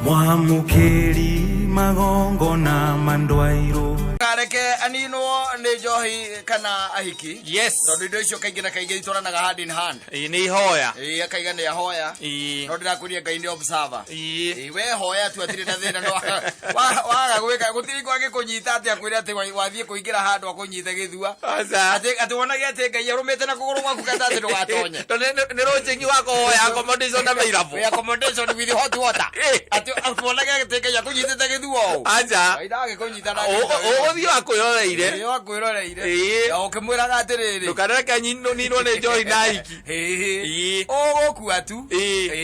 Mwamukeri magongo na mandwairo kareke anino ne johi kana ahiki. Yes. No ndido icio kaingi na kaingi itoranaga hand in hand. Ni hoya. Akaiga ne hoya. No ndirakuria Ngai ni observer. We hoya tu atire na thina no waga gwika gutiri kwage kunyita ati akwira ati wathie kuingira handu akunyite githua. Ati wonaga ati Ngai arumite na kuguru gwaku kata ati ndugatonye. Ni rojengi wako hoya accommodation na beirafu. Accommodation with hot water. Ati wonaga ati Ngai akunyite githua. Aja. Aidage kunyita na. Othi wakwĩroreire. Iyo wakwĩroreire. Ukimwiraga atiriri. Ndukareka nyino nino ne johi na hiki. Ugukua tu.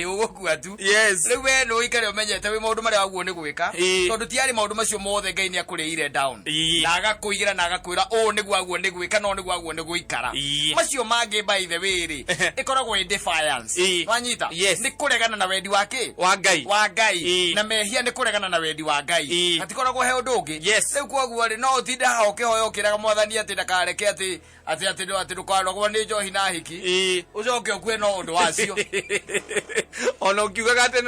Ugukua tu. Yes. Riu we no ikare umenyete wi maundu maria waguo ni gwika. Tondu tiari maundu macio mothe Ngai ni akuriire down. Na agakuigira na agakwira niguo aguo ni gwika no niguo aguo ni guikara. Macio mangi by the way ri ikoragwo in defiance. Wanyita. Ni kuregana na wendi wake. Wa Ngai. Na mehia ni kuregana na wendi wa Ngai. Atikoragwo he undu ungi. Riu koguo ri no utinde ha ukihoya ukiraga mwathani ati ndakareke ati ndukarogwo ni njohi na hiki. Ucoke ukue no undu wacio. Ona ukiugaga ati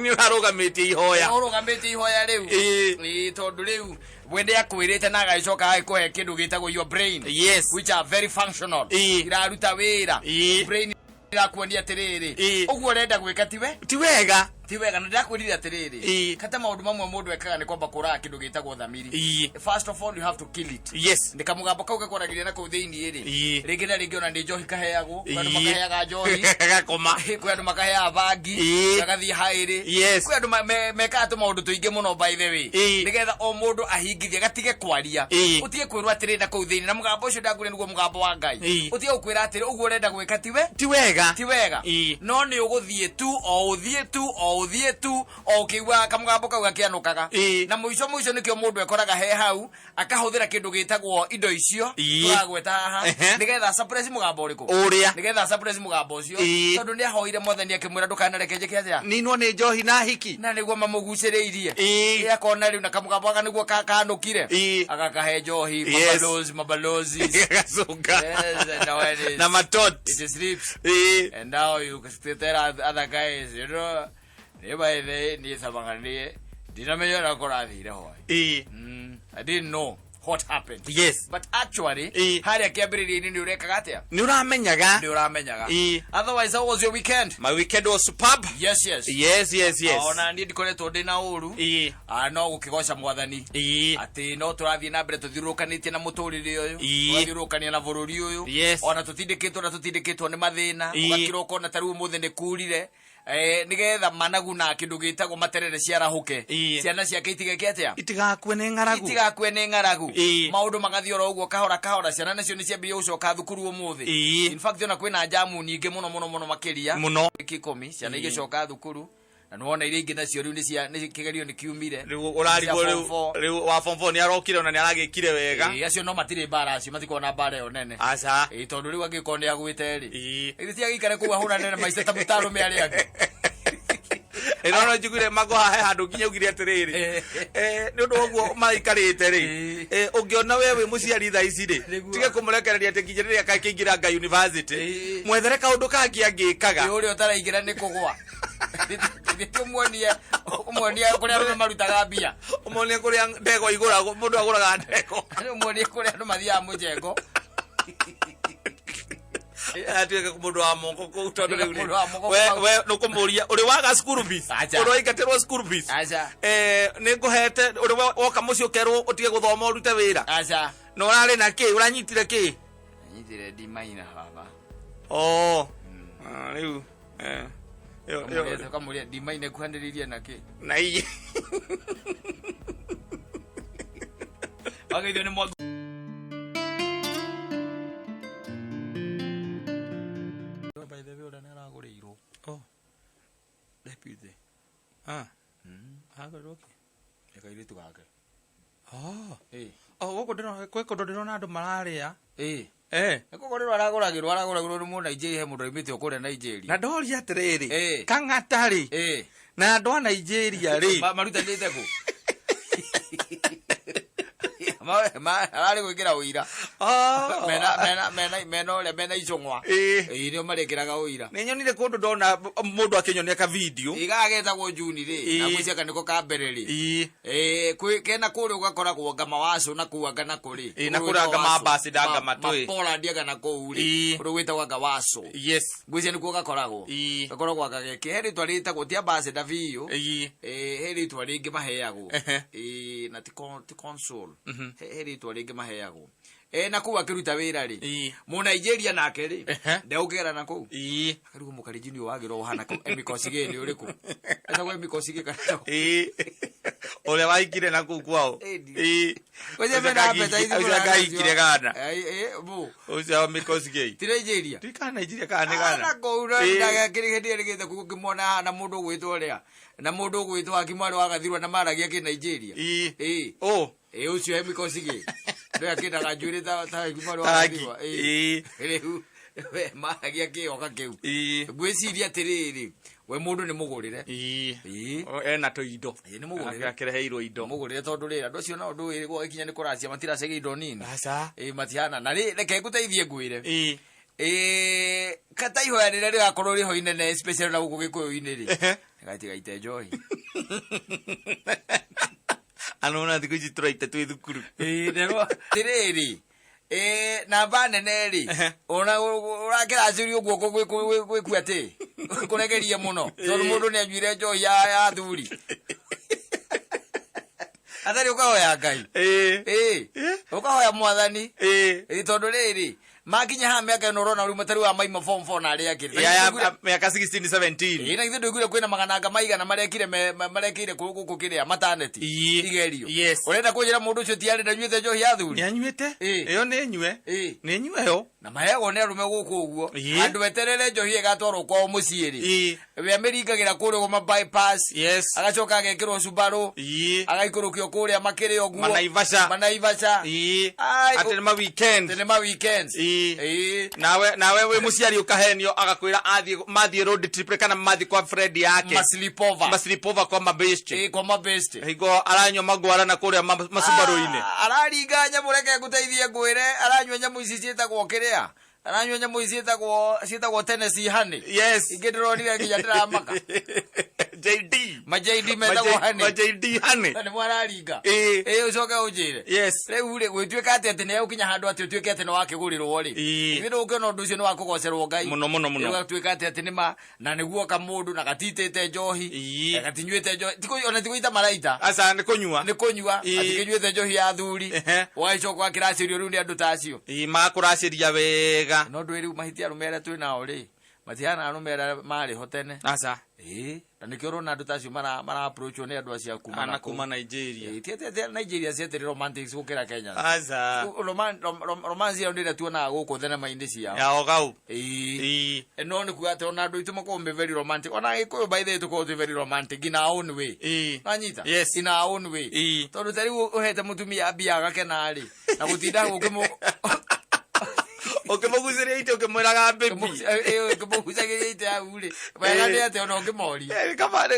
ni urarugamite ihoya. Urugamite ihoya riu. Tondu riu wende akwirite na agacoka agikuhe kindu gitagwo your brain. Which are very functional. Iraruta wira. Brain irakuonia atiriri. Uguo urenda gwika tiwe? Ti wega na ndakwirire atiriri. Kata maundu mamwe mundu ekaga ni kwamba kura kindu gitagwo thamiri. First of all you have to kill it. Ndikamugamba kau gakoragiria na kau thiini ri. Ringi na ringi ona ndi njohi kaheagwo. Kwandu makaheaga njohi. Gakoma. Kwandu makahea bangi. Gagathie hairi. Kwandu meka atu maundu tuingi muno by the way. Nigetha o mundu ahingithie gatige kwaria. Utige kwirwa atiriri na kau thiini na mugamba ucio ndagure niguo mugamba wa Ngai. Utige ukwira atiri uguo urenda gwika tiwe? Ti wega. No ni uguthie tu uthie tu ukiwa kamugambo kau gakianukaga. Na muico nikio mundu ekoraga he hau akahuthira kindu gitagwo indo icio twagweta haha nigetha surprise mugambo uriku nigetha surprise mugambo ucio tondu ni ahoire mwathani akimwira ndukanareke njike atia ninwo ni njohi na hiki na niguo mamuguciriirie akona riu na kamugambo aga niguo kanukire agakahe njohi mabalozi gacunga na matot it sleeps and now you can tell other guys you know by the ni sabanganie dinamenya na korathire hoy I didn't know what happened. But actually hari akiambiririe ni urekaga atia ni uramenyaga otherwise how was your weekend? My weekend was superb. Yes ona ndi ndikoretwo ndi na uru no gukigoca mwathani ati no turathie na mbere tuthiurukanitie na muturire uyu tuthiurukania na bururi uyu ona tutindikitwo ni mathina ugakiroka ona taru muthe ni kurire nigetha managu na kindu gitagwo materere ciarahuke ciana ciake itigeke atia itigakue ni ng'aragu maundu magathie oro uguo kahora ciana nacio ni ciambirie gucoka thukuru umuthi in fact ona kwina jamu nyingi muno makiria kikomi ciana igicoka thukuru na nuona ile ingi nacio riu ni kigerio ni kiumire riu urarigwo riu wa form 4 ni arokire ona ni aragikire wega acio no matire bara acio matikona bara yo nene aca tondu riu agikone agwite ri ithia gikare ku ahura nene maisha tabutaro me ari ake no njugire magoha he handu nginya ugire atiriri ni undu oguo maikarite ri ungiona wewe muciari tha ici ri tige kumurekereria ati nginya akakingira nga university mwethere kaundu kangi angikaga uri utaraingira ni kugwa umuonia kuria andu marutaga mbia umuonia kuria ndego iguragwo mundu aguraga ndego umuonia kuria andu mathiaga mujengo atuika mundu wa mongo ku tondu riu we nukumuria uri waga school fees uri waikatirwo school fees ni nguhete uri woka mucio kerwo utige guthoma urute wira no urari na ki uranyitire ki nyitire dimaina baba riu yo kamuria dimaina kuhandiriria na ki na iyi agaithio ni mwangu by the way ora naraguriirwo deputy agoroki ekairitu gake guku ndirona andu mararia ekogorero araguragirwo ni mu Nigeria he mundu imite okure Nigeria na ndoria atiriri kangatari na andu a Nigeria ri marutanite ku arari gwikira uira mena icongwa nio marekeraga uira nä nyonire kå ndå ndona må ndå akä ka video igagetagwo Juni rä na gwiciaka niko kambere rä kena kå rä å gakoragwo ngama wacu na kuanga na kå rä na kå ranga mambasi ndanga matå Poland aga kå rä å rä gwätagwo anga wacu gwĩcia nä kuo gakoragwo agageke he rä twa rä tagwo ti ambassador biå he rä twa rä ngä maheagwo na ti consul he rä twa rä ngä maheagwo na kå akä ruta wä ra rä må Nigeria nake rä ndeå kä gera na kå akarigwo må karinjini å wagä rwo hana emikocigä nä å rä kå etagwo emikocigä kana å rä a waikire na kå kwao ngahikire gana å cio mikosigä ti Nigeria tikana Nigeria kana nä gana kå ndakä rä hä ndä ä rä gä te kå ngä mona hana må ndå å gwä two rä a na må ndå å gwä two akimwarä wagathirwo na maragia kä Nigeria å cio emikocigä nä akä ndaga njuä rä ta akimwarä wagathirwo rä u maragia kä oka kä u ngwä ciria atä rä rä we må ndå nä må gå rä re ena tå indo nä må gå rä re akäreheirwo indo må gå rä re tondå rä andå acio no ndå ä rä gå ikinya nä kå racia matiracege indo nini matihana na rä reke ngå teithie ngwä re kata ihoya rä rä a rä gakorwo rä ho inene special na gå kå gä kå yå-inä rä gatigaite njohi anona thikå ici tå raite twä thukuru tä rä rä namba nene rä ona å rakä racä å guoko gwä ku atä kå regerie må no tondå må ndå nä anyuire njohi ya thuri atharä å kahoya Ngai å kahoya Mwathani tondå rä rä makinya ha mä aka ä no å rona rä u matarä wa maima form 4 na arä akä mä aka 16-17 na ithe ndå igure kwä na magananga maigana marekä ire gå kå kä rä a mataneti igerio å renda kå njä ra må ndå å cio tiarä ndanyuä te njohi ya thuri nä anyuä te ä yo nä nyue nä nyue yo na maheagwo nä arå me gå kå å guo andå eterere njohi ĩgatwarwo kwao må ciä rĩ we mä ringagä ra kå rä gå mabypass agacoka agekä rwo cumbarå agaikå rå kä o kå rä a makä rä o guo manaivaca atä nä ma weekends nawe wä må ciari å kahenio agakwä ra mathiä road trip kana mathiä kwa friend yake maslipova kwa mabeste higo aranywa magwara na kå rä a macumbarå-inä araringa nyamå reke ngå teithie ngwä re aranyua nyamå ici ciätagwo kä rä a aranyua nyamå ici ciätagwo Tennessee honey ingä ndä ronire nginya ndä ramaka JD metagwo honey nä mwararinga å coke å njä re rä u rä gwä tuä ka atä nä egå kinya handå atä å tuä ke atä nä wakä gå rä rwo rä ithä ndå ngä ona å ndå å cio nä wakå gocerwo Ngai gatuä ka atä atä nä ma na nä guo kamå ndå na gatitä te njohi gatinyuä te njohi ona tigå ita maraita nä kå nyua atä kä nyuä te njohi ya thuri wagäcoka wakä racä rio rä u nä andå tacio magakå racä ria wega no ndå ä rä u mahiti arå me arä a twä nao rä matihana arå me arä a marä ho tene na nä kä å rona andå tacio mara-approachwo nä andå acia kuma Nigeria tiete Nigeria ciatä rä romantics gå kä ra Kenya romance ä yo ndä rä a tuonaga gå kå thenema-inä ciao no nä kuga atä ona andå aitå makorwo me very romantic ona gä kå yå baithä tå korwo twä very romantic in our own way nanyita in our own way tondå ta rä u å hete må tumia mbia agakena rä na gå tinda gå kä ukimugusĩria ite ukimwiraga baby ukimugusagĩria ite au rĩ wega nĩ atĩ ona ũngĩmoria kama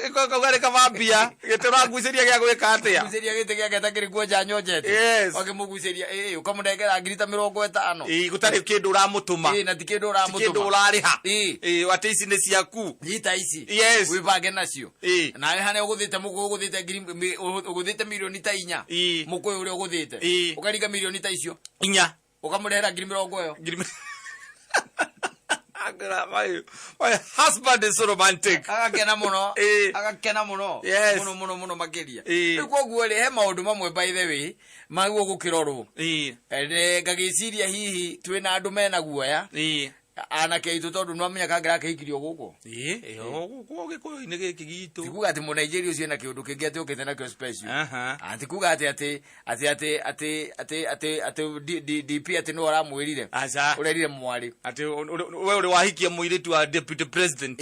kama mbia gĩtũragusĩria gĩa gwĩka atĩa gusĩria gĩtĩ gĩake takĩrĩ kuonja nyonjete ũkĩmũgucĩria ũkamũnengera ngiri ta 50 gũtarĩ kĩndũ ũramũtũma na ti kĩndũ ũramũtũma kĩndũ ũrarĩha atĩ ici nĩ ciaku nyita ici wĩbange nacio nawe hana ũgũthĩte mũkũ ũgũthĩte milioni ta 4 mũkũ ũrĩa ũgũthĩte ũkaringa milioni ta icio 4 ukamurehera ngiri 50 my husband is so romantic agakena muno muno makiria koguo ri he maundu mamwe by the way maguo gukirorwo ngagiciria hihi twina andu mena guoya anake aitå tondå nä wamenya kangira akähikirio gå kå gä kå inä gä kä gitå tikuga atä må Nigeria å cio ena kä å ndå kä ngä atä å kä te nakio atä kuga atä DP atä nä waramwä rire å rerire mwarä we å rä wahikia må irä tu wa deputy president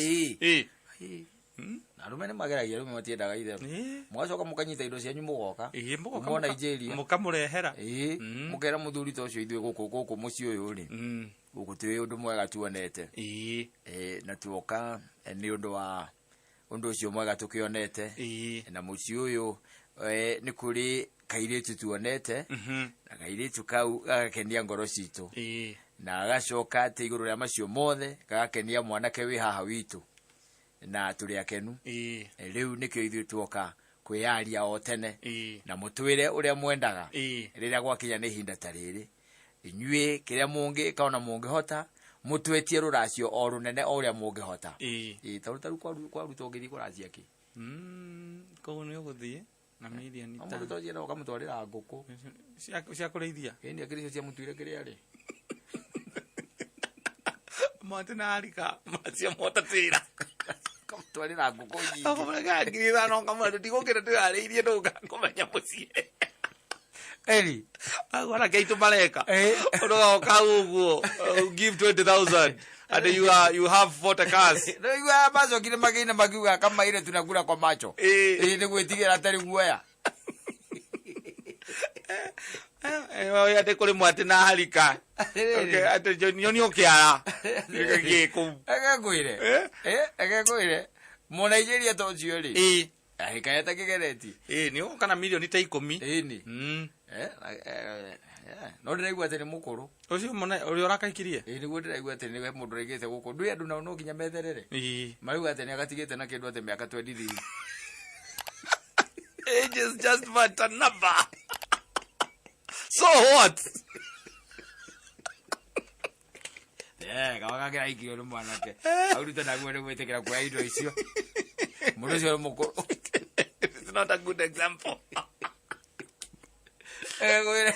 na rume nä mageragia rume matiendaga itherå mwacoka må kanyita indo cianyu må goka mo Nigeria må kamå rehera må kera må thuri ta å cio ithuä gå kå må ciä å yå rä gå kå twä å ndå mwega tuonete na tuoka nä å ndå wa å ndå å cio mwega tå kä onete na må ciä å yå nä kå rä kairitu tuonete na kairitu kau gakenia ngoro citu na agacoka ati iguru ria macio mothe gakenia mwanake wi haha witu na turi akenu riu nikio ithu tuoka kwiyaria o tene na mutwire uria mwendaga riria gwakinya ni hinda tariri inyue kiria mungi kaona mungi hota mutwetie ruracio o runene o uria mungi hota taru kwa ruto ngithi kuracia ki ko ni uguthie na milioni ta muto jera ukamutwarira nguku cia kureithia ni akiricio cia mutwire kiria ri Martina Arika macia motatira kamutwarira nguku nyingi akomega ngiriza no kamwe tutigukira tuyariirie nduga kumenya mucie Eri agora keitu mareka uno kauguo give 20,000 and you have 40 cars no you are bazo kile magina magiuga kama ile tunakula kwa macho ni gwitigira atari guoya ate kuri mwate na harika okay ate nyoni okiara giku agakwire mo Nigeria to jiori harika yata kigereti ni kana milioni ta 10 ni no ndiraigua ati ni mukuru ucio mona uri orakaikirie niguo ndiraigua ati ni mundu regete guku ndui andu na no nginya metherere mariuga ati ni agatigite na kindu ati miaka 23 age is just but a number so what kawaga gira ikio ni mwanake auruta na guo ni gwitikira kwa indo icio mundu ucio mukuru it's not a good example gwire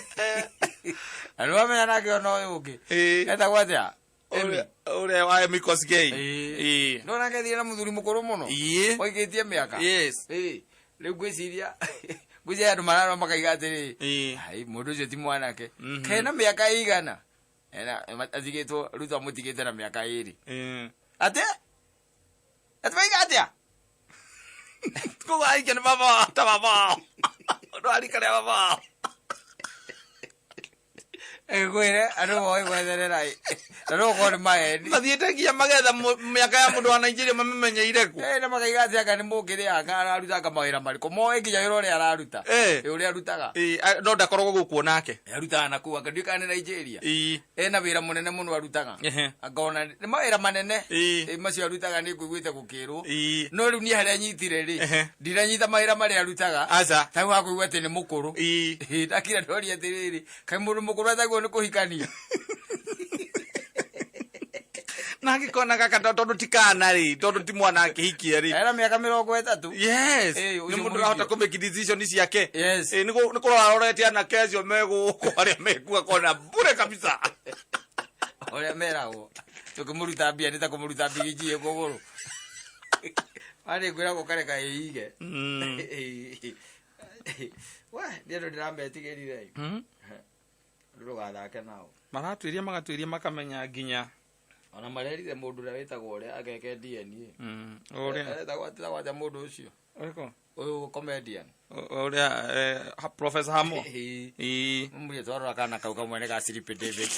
alo amenya nake ono yuki eta gwatia ore wa Mikos gay no nake thie na muthuri mukuru muno oigitie miaka riu gwiciria gwiciria andu mararo makaiga atiri ai mundu ucio ti mwanake kena miaka igana atigitwo ruta mutigite na miaka 2 ate atwaiga atia ko ai kana baba ta baba ndo ali kana baba gwire andu boy gwetherera no ko ni maeni mathiete ngia magetha miaka ya mundu wa Nigeria mamenyeire ku na makaiga ati aka ni mungire aka araruta aka mawira mariko moe nginya wira uria araruta uria arutaga no ndakorwo guku nake arutaga na ku akadika ni Nigeria na wira munene muno arutaga akona ni mawira manene macio arutaga ni kuiguite gukirwo no riu ni haria nyitire ri ndiranyita mawira mari arutaga aca tagu akuiguite ni mukuru ndakira ndori atiriri kai mundu mukuru ataguo ni kuhikania naki kona kaka tondu tikana ri tondu ti mwana akihikia ri era miaka 30 yes ni mundu rahota ku make decision ciake ni ko arorete ana kesio megu kwaria megua kona bure kabisa oria merago tukimuruta bia nita kumuruta bigi kuguru ari gwira gukareka iige wa ndio ndirametigirire ndu gathake nao magatwiria makamenya nginya ona marerire mundu ria witagwo uria ageke DNA uria etagwo mundu ucio uriko uyu comedian uria Professor Hamo mumuri twarora kana kau kamwe ne ga Slip David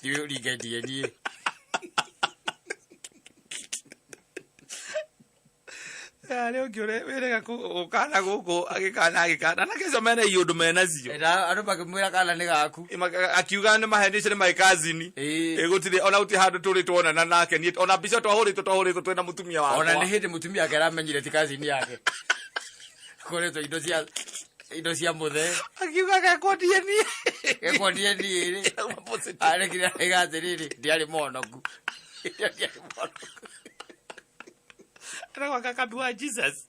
dio lige DNA leo ngiore werega ukana guku agikana na kezo mena iyundu mena cio andu bakimwira kana ni gaku akiuga ni maheni cire my cousin gutire ona uti handu turi tuonana nake ni ona bica twahuritwo twina mutumia wake ona ni hindi mutumia yake aramenyire ti cousin yake koreto indo cia muthe akiuga gakodie ni ri ari kira igatiriri ndiari monoku Era kaka dua Jesus.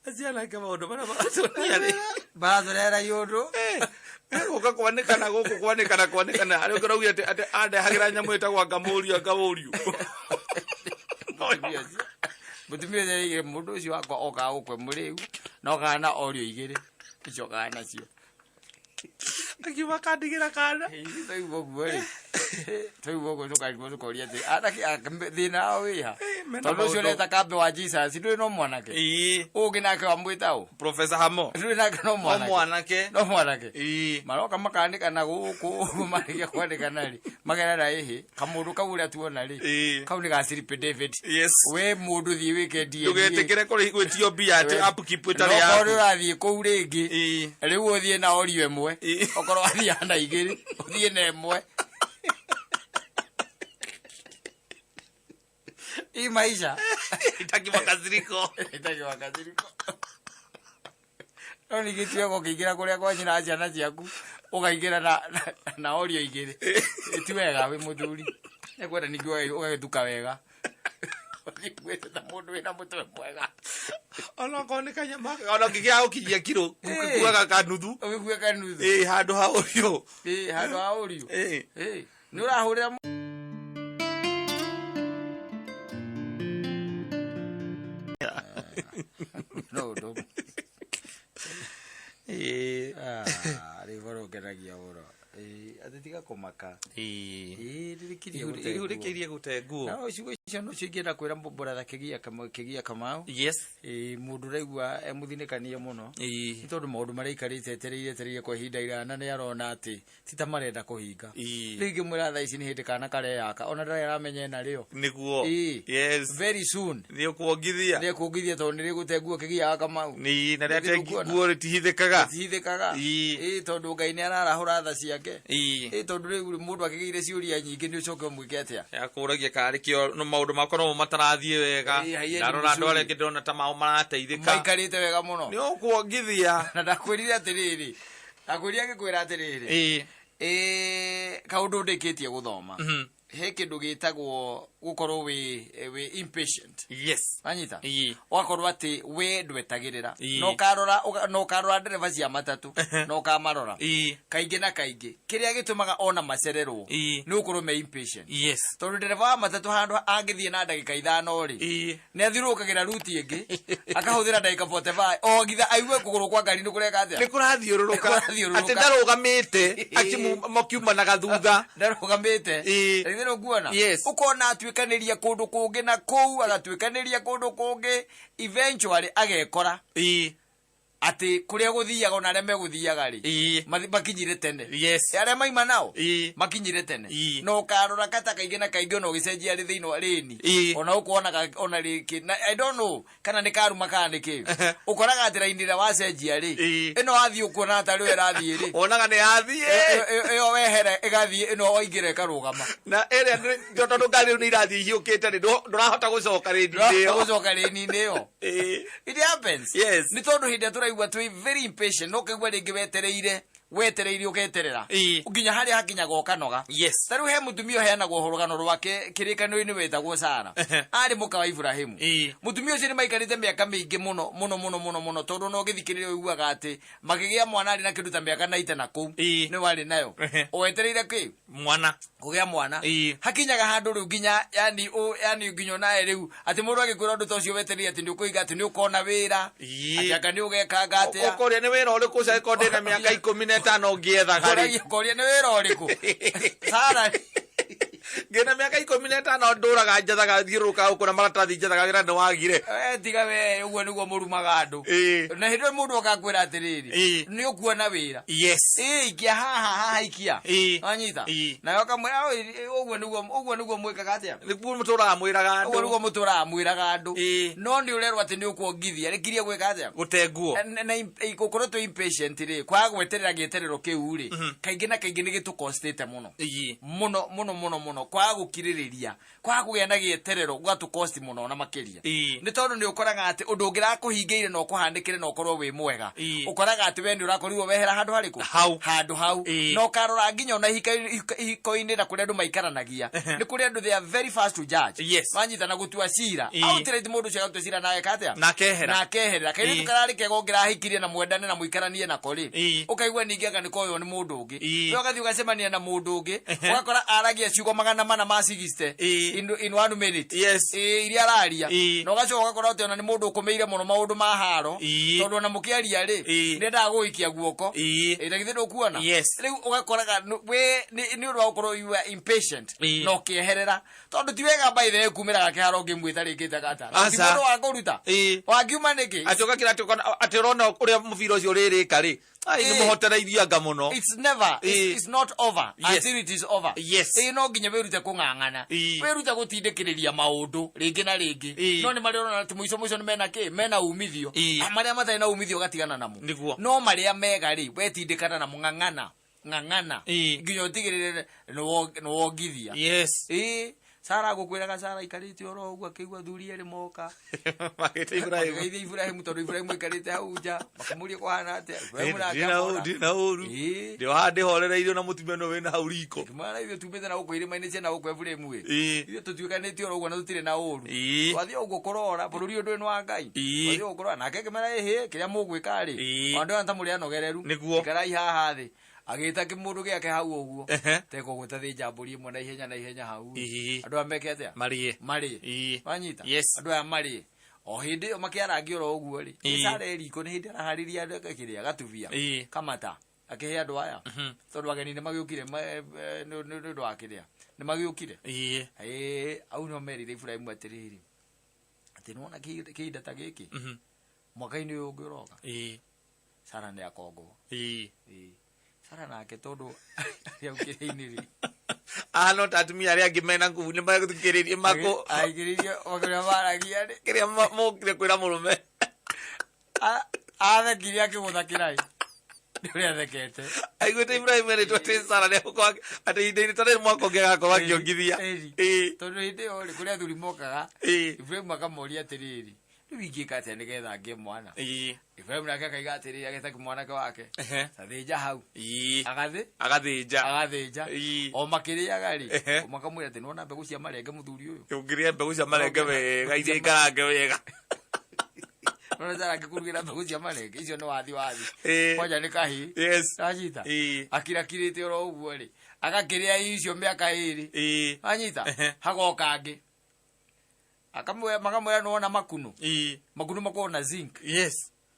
Asiana kama ndo bana era yodo uka kwanekana guku kwanekana ari ukora uya ate ande hagira nyamu etagwa gamurio mutumia ye mundu ucio akwa oka ukwe muriu no kana orio igiri icio kana cio akiwa kandigira kana toi bogu tukaigwa tukoria ati ataki thina wiha tondu ucio leta kambe wa Jesus ndui no mwanake ungi nake wamwita u Professor Hamo ndui nake no mwanake no mwanake maroka makandika na guku marikia kwandika nari magera ihi kamundu kau uria tuona ri kau ni ga Siripe David we mundu thie weekend ye ndugetekere kuri gwitio bia ati upkeep itari ya no urathie kou ringi riu uthie na orio emwe okorwo athia na igiri uthie na emwe hii maisha itaki makaziriko no nigitio gokigira kuria kwa nyina ciana ciaku ukaigira na orio igiri ti wega we muthuri ekwenda ningio ugagituka wega gwete ta mundu wina mutwe mwega ona kone kanyama ona ngigia ukijia kilo kuaga kanuthu handu ha orio handu ha orio ni urahurira no rivoro geragia oro atitiga kumaka ririkirie gutenguo na ucio no cingienda kwira mbora kigia kamau mundu raigua emuthinikanie muno ni tondu maundu maria ikarite etereire kwa ihinda irana ni arona ati tita marenda kuhinga ringi mwira tha ici ni hindi kana kare yaka ona ndara aramenya na rio niguo very soon ni kuongithia tondu ni rigutenguo kigia kamau ni na riguo ritihithikaga tondu Ngai ni ararahura tha ciake tondu riu mundu akigeire ciuria nyingi ni ucoke umwike atia yakuragia kari kio no maundu makorwo matarathie wega ndarora ndore ngidona ta mao marateithika maikarite wega muno ni ukuongithia na ndakwirire atiriri akwiria gikwira atiriri kaundu ndikitie guthoma he kindu gitagwo gukorwo we impatient anyita wakorwo ati we ndwetagirira no karora ndereva cia matatu no kamarora kaingi na kaingi kiria gitumaga ona macererwo ni ukorwo me impatient tondu ndereva wa matatu handu angithie na ndagika 5 ri ni athirukagira ruti ingi akahuthira ndagika 45 o githa aiwe kuguru kwa ngari ni kureka atia ni kurathiururuka ati ndarugamite ati mokiumanaga thutha ndarugamite ndiro nguona ukona atwikaniria kundu kungi na kou agatwikaniria kundu kungi eventually agekora ati kuria guthiaga ona aria meguthiaga ri makinyire tene aria maima nao makinyire tene no karora kata kaingi na kaingi ona ugicenjia ri thiino reni ona ukuona ona riki I don't know kana ni karuma kana ni ki ukoraga ati raindira wacenjia ri ino athii ukuona atari we rathii ri onaga ni athii iyo wehere igathii ino oingire karugama na ere tondu ngari ni irathii hiukite ri ndurahota gucoka reni iyo it happens ni tondu hindi turaigua twi very impatient no kegwa ringi wetereire ugeterera uginya haria hakinya gokanoga taru he mutumio heanagwo horogano rwake kirikano-ini wetagwo Sara ari muka wa Ibrahimu mutumio ucio ni maikarite miaka mingi muno tondu no githikirire uiguaga ati magigia mwana ari na kindu ta miaka 90 na kou ni wari nayo wetereire ki mwana kugia mwana hakinyaga handu riu ginya yani ginyo nae riu ati mundu agikwira undu tocio wetereire ati ni ukuiga ati ni ukona wira ati anga ni ugekanga ati ukoria ni wira uriku ca ikonde na miaka 15 ngiethaga ri ukoria ni wira uriku Sara ngena miaka 15 nduraga njathaga thiuruka ukona maratathi njathaga gira ni wagire tiga we uguo niguo murumaga andu na hindu mundu akakwira atiriri ni ukuona wira ikia haha ikia anyita na yokamwira uguo niguo mwikaga atia niguo muturaga mwiraga andu uguo niguo muturaga mwiraga andu no ndi urerwa ati ni ukuongithia rikirie gwika atia gutenguo na gukorwo tu impatient ri kwa gweterera gieterero kiu ri kaingi na kaingi ni gitukostete muno kwa gukiririria kwa kugia na gieterero gwatukosti muno na makiria ni tondu ni ukoraga ati undu ungira kuhingeire no kuhandikire no korwo wi mwega ukoraga ati we ni urakorirwo wehera handu hariku handu hau no karora nginya ona hiko-ini na kuria andu maikaranagia ni kuria andu they are very fast to judge manyita na gutua cira outright mundu cia gutua cira nae katia na kehera kaini tukarari kego ngira hikirie na mwendane na muikaranie na kori ukaigua ningi anga ni koyo ni mundu ungi we ugathi ugacemania na mundu ungi ugakora aragia ciugo magana mana ma cigi 60 in 1 minute iria araria no gacoka gakora ati ona ni mundu ukumeire muno maundu ma haro tondu ona mukiaria ri ndenda guikia guoko ndagithe ndukuona riu ugakoraga we ni undu wa gukorwo you are impatient no kieherera tondu ti wega by the kumira gake haro ngimwita rikite gata ti mundu wa kuruta wangiuma niki atoka kira ati urona uria mubira ucio ririka ri ai ni muhotereithia nga muno it's not over until it is over no nginya wirute kung'ang'ana wirute gutindikiriria maundu ringi na ringi no ni mari urona ati muico ni mena umithio maria matari na umithio gatigana namo no maria mega ri wetindikana na ng'ang'ana nginya utigirire no wongithia Sara gukwiraga Sara ikarite oro ugu akigwa thuri eri moka magite Ibrahim tondu Ibrahim ikarite hau nja bakamurie kwana ate ndina uru ndio hande horereirio na mutumia no wena hau riko mara ivyo tumete na uko irima ine ciana uko Ibrahim we ivyo tutuikanite oro ugu na tutire na uru wathi ugu korora bururi undu eno wa Ngai wathi ugu korora nake kemera ehe kiria mugwika ri andu anta muri anogereru ikarai haha thi agita kimundu giake hau uguo teko gutathi njamburi imwe na ihenya hau andu ameke atia mari wanyita andu aya mari o hindi yo makiarangi oro uguo ri isare riko ni hindi arahariria andu akiria gatuvia kamata akihe andu aya tondu ageni ni magiukire ndu akiria ni magiukire au no merire Ibrahim atiriri ati nona kiinda ta giki mwaka-ini uyu ungiroka Sara ni akongo Sara nake tondu yaukire-ini ri no tatumia aria angi mena nguvu ni maguthikiria mako aigiririe okiria maragia ri kiria mukire kwira murume athekire akimuthakirai nduri athekete aiguite Ibrahim ri twete Sara ni kwa ati hindi tare mwako ngegakorwo akiongithia tondu hindi yo ri kuria thuri mokaga Ibrahim akamoria atiriri wingika atia nigetha ngie mwana Ibrahim nake akaiga atiriri ageta mwanake wake athinja hau agathinja o makiriaga ri makamwira ati nona mbegu cia marenge muthuri uyu ungiria mbegu cia marenge wega iria ikarange wega nona Sara ngikurugira mbegu cia marenge icio ni wathi kwanja ni kahi anyita akirakirite oro uguo ri agakiria icio miaka iri anyita hagoka angi makamwira nona makunu makunu na zinc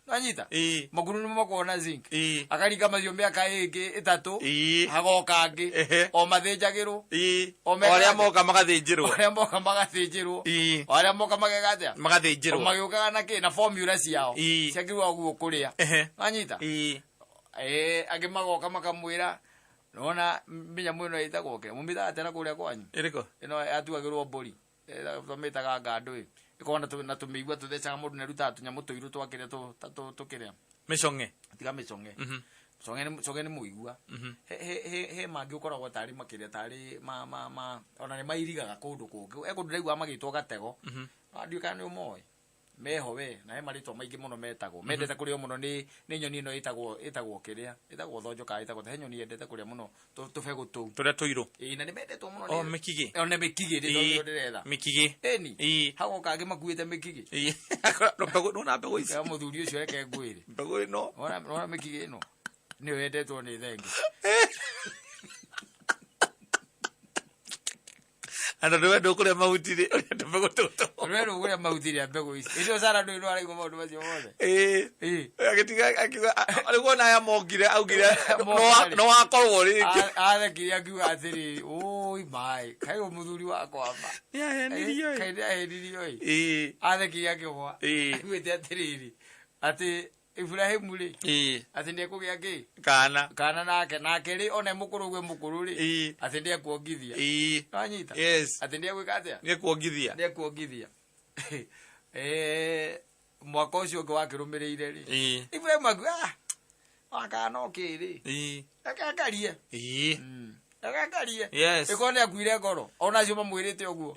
anyita makunu mako na zinc akaringa macio miaka ingi 3 hagoka angi o mathinjagirwo oria moka magathinjirwo oria moka magegata magathinjirwo magiukaga na formula ciao ciakirwa uguo kuria anyita angi magoka makamwira nona minya mwino itagwo ke mumita atera kuria kwanyu iriko ino atuagirwo mburi tometaga ngandui ikona na tumigwa tuthecaga mundu neruta tunyamu tuiru twakire tukiria micong'e tiga micong'e micong'e ni muigua he mangi ukoragwo tari makiria tari ona ni mairigaga kundu kungi kundu ndaigua magitwo gatego ndio kana ni umoi meho we na he maritwa maingi muno metagwo mendete kuria muno ni nyoni ino itagwo kiria itagwo thonjoka itagwo he nyoni endete kuria muno tubegu tu turia tuiru na ni mendetwo muno mikigi ona mikigi ndo ndireda mikigi eni hagoka angi makuite mikigi nona mbegu ici ya muthuri ucio reke ngwire mbegu ino ona mikigi ino ni wendetwo ni thengi ana ndio ndo kuria mahutire ndo mbegu toto ndio kuria mahutire mbegu ici icio Sara ndio araigwa maundu macio mothe agitiga akiwa alikuwa na ya mogire augire no akorwo ri athekire akiuga atiri oi mai kai o muthuri wakwa ma hendirio kai hendirio athekire akiwa akuite atiriri ati Ibrahim ri ati ndie kugia ki kana nake ri ona mukuru gwe mukuru ri ati ndie kuongithia anyita ati ndie gwika atia ndie kuongithia mwaka ucio ungi wakirumirire ri Ibrahim agua akana okiri akakarie ikone akuire ngoro ona cio mamwirite uguo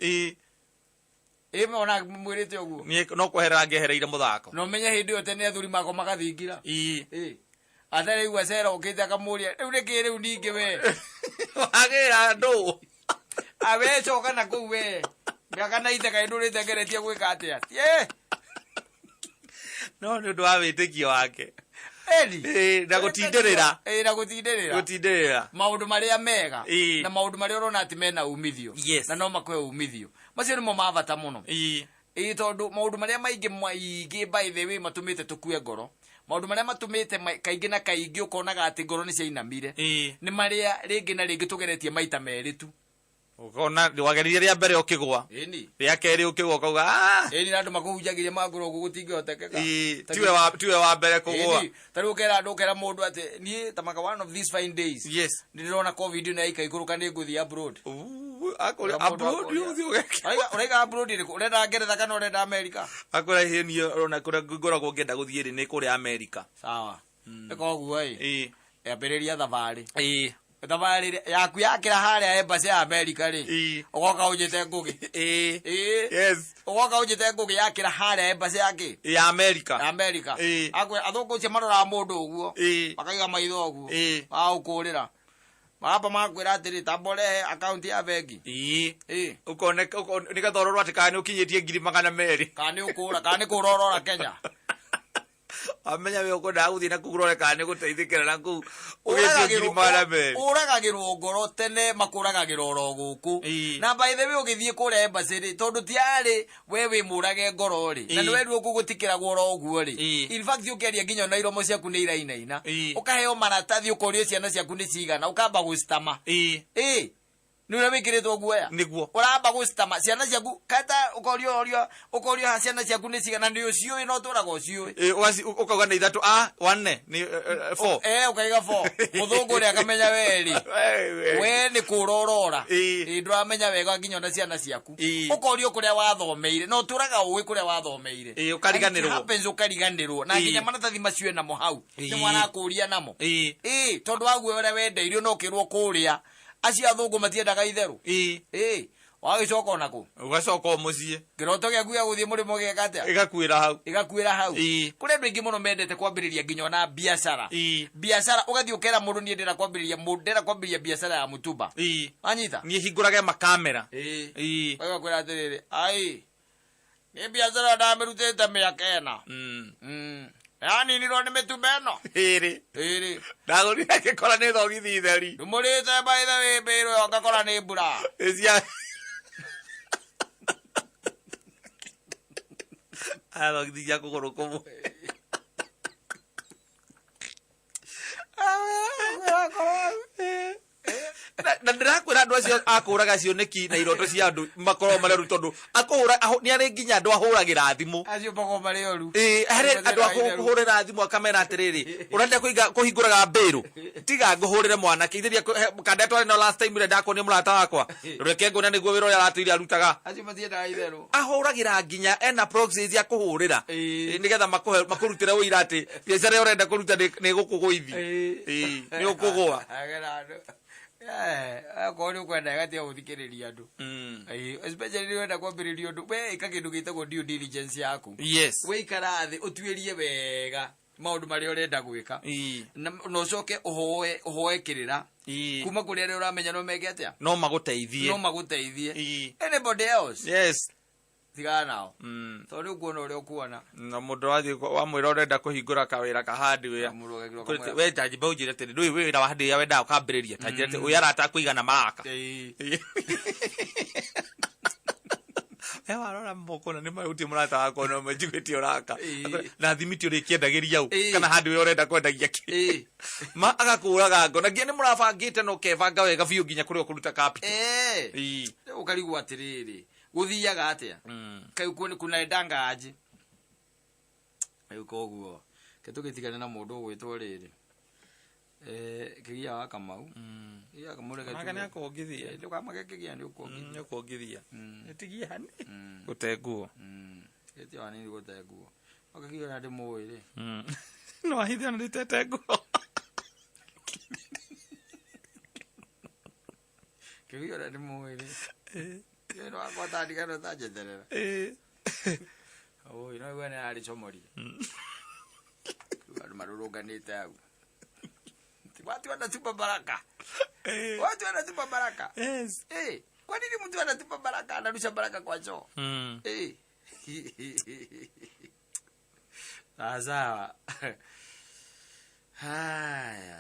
ona mwirite uguo no kweherera ngehereire muthako no menye hindi yo tene athuri mako magathingira atare igwa Sara ukite akamuria riu riki riu ningi we agira andu awecoka na kuu we miaka na ite kai ndurite ngeretie gwika atia no ni undu wa witikio wake eri na gutinderera na gutinderera maundu maria mega na maundu maria urona ati mena umithio na no makwe umithio macio nimo mavata muno tondu maundu maria maingi by the way matumite tukue ngoro maundu maria matumite kaingi na kaingi ukonaga ati ngoro ni ciainamire ni maria ringi na ringi tugeretie maita meri tu ukona wageririe ria mbere ukigwa ria keri ukigwa kauga andu makuhunjagiria maguru gutingihotekeka tiwe wa mbere kugwa tari ukera mundu ati ni tamaka one of these fine days ndirona covid na ikaikuruka ni nguthi abroad uraiga abroad ni urenda Ngeretha kana urenda America akora hini urona kura ngoragwo ngenda guthie ri ni kuri America sawa ekoguo yambiriria thavari thavari yaku yakira haria embassy ya America ri ugoka ujite ngugi ugoka ujite ngugi yakira haria embassy yake ya America akwe athungu cia marora mundu uguo makaiga maitho uguo aukurira Mapa makwira atiri tambore account ya bengi. Ukone nigathororwa ati kana ukinyitie 200 kana ukura kana kurorora Kenya. Amenya we ukoda guthii na kugurore kana guteithikira na ku uragagirwo ngoro tene makuragagirwo ro guku na by the way ugithie kure embassy ri tondu tiari wewe murage ngoro ri na niwe ru gugutikiragwo ro guo ri in fact ukeria nginya na iromo ciaku ni irainaina ukaheo maratathi ukorio ciana ciaku ni cigana ukamba gustama Nuna mikiritwo guoya niguo uramba gustama ciana ciaku kata ukorio ciana ciaku ni cigana ni ucio no turaga ucio ukauga ni 3 1 ni 4 ukaiga 4 muthungu ri akamenya weri we ni kurorora ndramenya wega nginya na ciana ciaku ukorio kuria wathomeire no turaga uwi kuria wathomeire ukariganirwo na nginya manatathi macio na mo hau ni mwana kuria namo tondu waguo ore wendeirio no kirwo kuria acia thungu matiendaga itheru wagicoka onako ugacoka mucie kiroto giaku gia guthie murimo giekatia igakwira hau kuri andu ingi muno mendete kwambiriria nginya na biashara ugathie ukera mundu ni ndira kwambiriria biashara ya mutumba anyita ni hingurage makamera agakwira atiriri ni biashara ndamirutite miaka ena yani niro ni mitumeno ndagurire ngikora ni thogithi theri ndumurite by the way mbiro ngakora ni mbura thogithi cia kuguru kumwe na ndirakwira andu acio akuraga cioneki na iroto cia andu makorwo mareru tondu akura ni ari nginya andu ahuragira thimu acio bako mareoru hari andu akuhurira thimu akamera atiriri urenda kuhinguraga mbiru tiga nguhurire mwana kiithiria kanda twari no last time renda kuonia murata wakwa reke ngona niguo wira uria aratwire arutaga acio matiendaga itheru ahuragira nginya ena proxies cia kuhurira nigetha makurutire uira ati biashara urenda kuruta ni gukuguithi ni ukugwa akori ukwenda gatia uthikiriria andu especially ni wenda kwambiriria andu we ika kindu gitagwo due diligence yaku we ikara thi utuirie wega maundu maria urenda gwika no ucoke uhoe kirira kuma kuri aria uramenya no mege atia no maguteithie anybody else tigana nao tondu ukuona uria ukuona na mundu wa mwira urenda kuhingura kawira kahandi we jaji baujire tiri ndui wira wa handi ya wenda ukambiriria tajire ti uya rata kuigana maraka warora mokona ni maruti murata wako no majigwiti uraka na thimiti uri kiendagiria u kana handi we urenda kwendagia ki ma agakuraga ngo na ngiye ni murabangite no kebanga wega biu nginya kuri okuruta kapita ukarigwa atiriri guthiaga atia kai kuna endanga aje ayuko guo ketugitigane na mundu gwitwo riri kigia wa Kamau ya kamurega magana akongithia ndukamage kigia ni ukongithia etigia hani gutenguo eti wani gutenguo akakiga na ndimo iri no ahithia na nditetenguo kigia na ndimo iri no akwata ndigano tajenderera oi no wena ali chomori watu maruruganite au watu wanatupa baraka kwa nini mtu anatupa baraka anarusha baraka kwa choo sawa haya